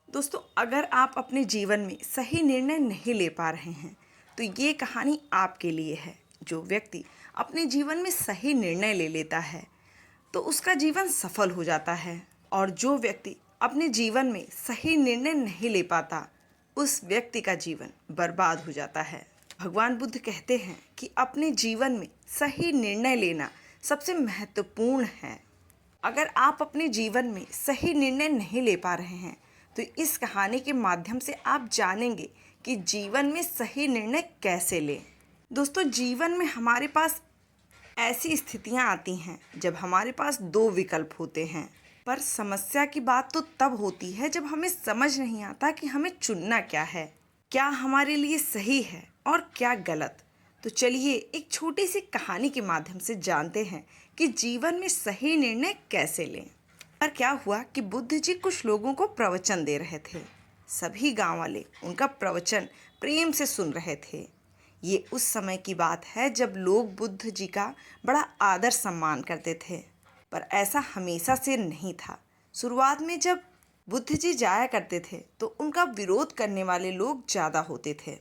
दोस्तों, अगर आप अपने जीवन में सही निर्णय नहीं ले पा रहे हैं तो ये कहानी आपके लिए है। जो व्यक्ति अपने जीवन में सही निर्णय ले लेता है तो उसका जीवन सफल हो जाता है, और जो व्यक्ति अपने जीवन में सही निर्णय नहीं ले पाता उस व्यक्ति का जीवन बर्बाद हो जाता है। भगवान बुद्ध कहते हैं कि अपने जीवन में सही निर्णय लेना सबसे महत्वपूर्ण है। अगर आप अपने जीवन में सही निर्णय नहीं ले पा रहे हैं तो इस कहानी के माध्यम से आप जानेंगे कि जीवन में सही निर्णय कैसे लें। दोस्तों, जीवन में हमारे पास ऐसी स्थितियां आती हैं जब हमारे पास दो विकल्प होते हैं, पर समस्या की बात तो तब होती है जब हमें समझ नहीं आता कि हमें चुनना क्या है, क्या हमारे लिए सही है और क्या गलत। तो चलिए एक छोटी सी कहानी के माध्यम से जानते हैं कि जीवन में सही निर्णय कैसे लें। पर क्या हुआ कि बुद्ध जी कुछ लोगों को प्रवचन दे रहे थे। सभी गांव वाले उनका प्रवचन प्रेम से सुन रहे थे। ये उस समय की बात है जब लोग बुद्ध जी का बड़ा आदर सम्मान करते थे, पर ऐसा हमेशा से नहीं था। शुरुआत में जब बुद्ध जी जाया करते थे तो उनका विरोध करने वाले लोग ज़्यादा होते थे,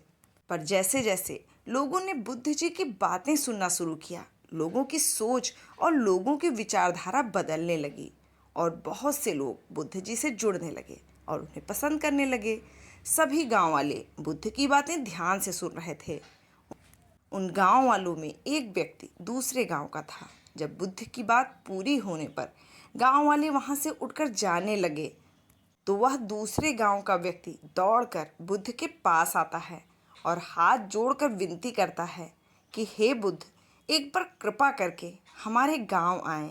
पर जैसे जैसे लोगों ने बुद्ध जी की बातें सुनना शुरू किया, लोगों की सोच और लोगों की विचारधारा बदलने लगी और बहुत से लोग बुद्ध जी से जुड़ने लगे और उन्हें पसंद करने लगे। सभी गांव वाले बुद्ध की बातें ध्यान से सुन रहे थे। उन गांव वालों में एक व्यक्ति दूसरे गांव का था। जब बुद्ध की बात पूरी होने पर गांव वाले वहां से उठकर जाने लगे तो वह दूसरे गांव का व्यक्ति दौड़कर बुद्ध के पास आता है और हाथ जोड़कर विनती करता है कि हे बुद्ध, एक बार कृपा करके हमारे गांव आएं।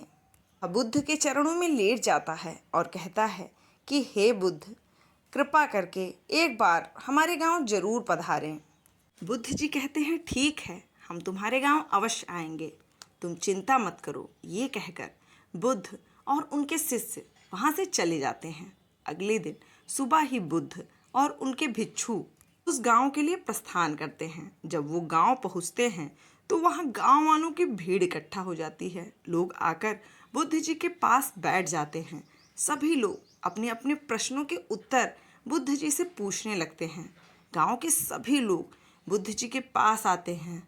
वह बुद्ध के चरणों में लेट जाता है और कहता है कि हे बुद्ध, कृपा करके एक बार हमारे गांव जरूर पधारें। बुद्ध जी कहते हैं, ठीक है, हम तुम्हारे गांव अवश्य आएंगे, तुम चिंता मत करो। ये कहकर बुद्ध और उनके शिष्य वहां से चले जाते हैं। अगले दिन सुबह ही बुद्ध और उनके भिक्षु उस गांव के लिए प्रस्थान करते हैं। जब वो गांव पहुंचते हैं तो वहां गांव वालों की भीड़ इकट्ठा हो जाती है। लोग आकर बुद्ध जी के पास बैठ जाते हैं। सभी लोग अपने अपने प्रश्नों के उत्तर बुद्ध जी से पूछने लगते हैं। गांव के सभी लोग बुद्ध जी के पास आते हैं,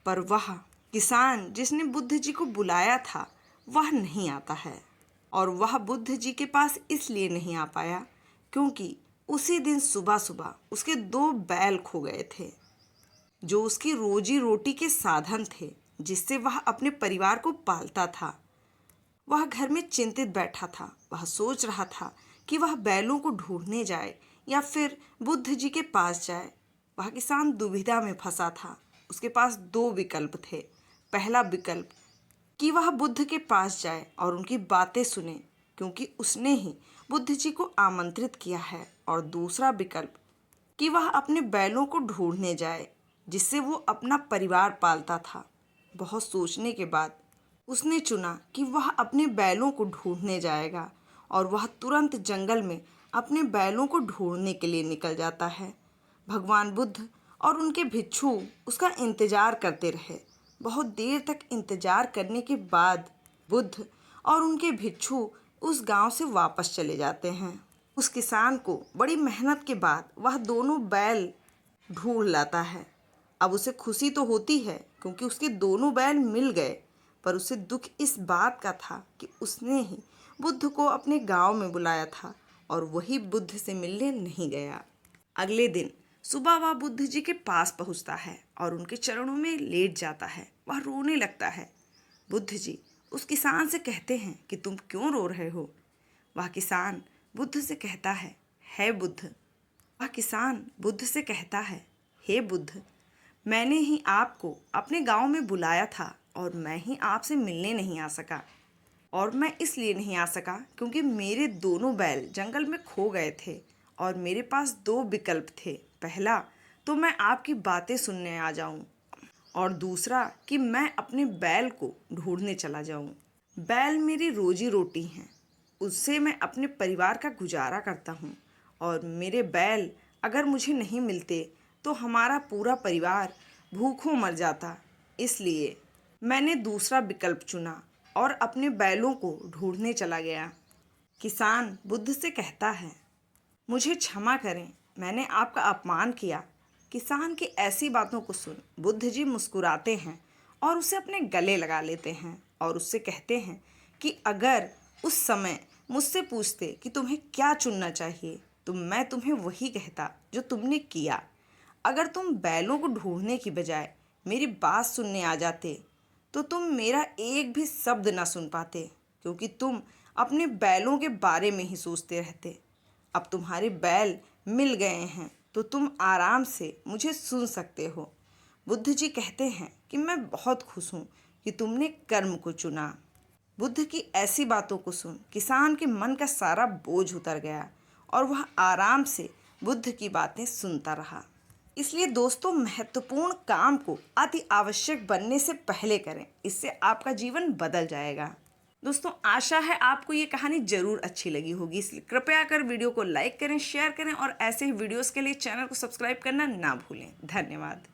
पर वह किसान जिसने बुद्ध जी को बुलाया था वह नहीं आता है। और वह बुद्ध जी के पास इसलिए नहीं आ पाया क्योंकि उसी दिन सुबह सुबह उसके दो बैल खो गए थे, जो उसकी रोजी रोटी के साधन थे, जिससे वह अपने परिवार को पालता था। वह घर में चिंतित बैठा था। वह सोच रहा था कि वह बैलों को ढूंढने जाए या फिर बुद्ध जी के पास जाए। वह किसान दुविधा में फंसा था। उसके पास दो विकल्प थे। पहला विकल्प कि वह बुद्ध के पास जाए और उनकी बातें सुने, क्योंकि उसने ही बुद्ध जी को आमंत्रित किया है, और दूसरा विकल्प कि वह अपने बैलों को ढूंढने जाए जिससे वो अपना परिवार पालता था। बहुत सोचने के बाद उसने चुना कि वह अपने बैलों को ढूंढने जाएगा, और वह तुरंत जंगल में अपने बैलों को ढूंढने के लिए निकल जाता है। भगवान बुद्ध और उनके भिक्षु उसका इंतजार करते रहे। बहुत देर तक इंतजार करने के बाद बुद्ध और उनके भिक्षु उस गांव से वापस चले जाते हैं। उस किसान को बड़ी मेहनत के बाद वह दोनों बैल ढूंढ लाता है। अब उसे खुशी तो होती है क्योंकि उसके दोनों बैल मिल गए, पर उसे दुख इस बात का था कि उसने ही बुद्ध को अपने गांव में बुलाया था और वही बुद्ध से मिलने नहीं गया। अगले दिन सुबह वह बुद्ध जी के पास पहुंचता है और उनके चरणों में लेट जाता है। वह रोने लगता है। बुद्ध जी उस किसान से कहते हैं कि तुम क्यों रो रहे हो। वह किसान बुद्ध से कहता है, हे बुद्ध। वह किसान बुद्ध से कहता है, हे बुद्ध, मैंने ही आपको अपने गांव में बुलाया था और मैं ही आपसे मिलने नहीं आ सका। और मैं इसलिए नहीं आ सका क्योंकि मेरे दोनों बैल जंगल में खो गए थे और मेरे पास दो विकल्प थे। पहला तो मैं आपकी बातें सुनने आ जाऊं, और दूसरा कि मैं अपने बैल को ढूंढने चला जाऊं। बैल मेरी रोजी रोटी हैं, उससे मैं अपने परिवार का गुजारा करता हूं, और मेरे बैल अगर मुझे नहीं मिलते तो हमारा पूरा परिवार भूखों मर जाता। इसलिए मैंने दूसरा विकल्प चुना और अपने बैलों को ढूंढने चला गया। किसान बुद्ध से कहता है, मुझे क्षमा करें, मैंने आपका अपमान किया। किसान की ऐसी बातों को सुन बुद्ध जी मुस्कुराते हैं और उसे अपने गले लगा लेते हैं और उससे कहते हैं कि अगर उस समय मुझसे पूछते कि तुम्हें क्या चुनना चाहिए तो मैं तुम्हें वही कहता जो तुमने किया। अगर तुम बैलों को ढूंढने की बजाय मेरी बात सुनने आ जाते तो तुम मेरा एक भी शब्द ना सुन पाते, क्योंकि तुम अपने बैलों के बारे में ही सोचते रहते। अब तुम्हारे बैल मिल गए हैं तो तुम आराम से मुझे सुन सकते हो। बुद्ध जी कहते हैं कि मैं बहुत खुश हूँ कि तुमने कर्म को चुना। बुद्ध की ऐसी बातों को सुन किसान के मन का सारा बोझ उतर गया और वह आराम से बुद्ध की बातें सुनता रहा। इसलिए दोस्तों, महत्वपूर्ण काम को अति आवश्यक बनने से पहले करें, इससे आपका जीवन बदल जाएगा। दोस्तों, आशा है आपको ये कहानी जरूर अच्छी लगी होगी, इसलिए कृपया कर वीडियो को लाइक करें, शेयर करें और ऐसे ही वीडियोस के लिए चैनल को सब्सक्राइब करना ना भूलें। धन्यवाद।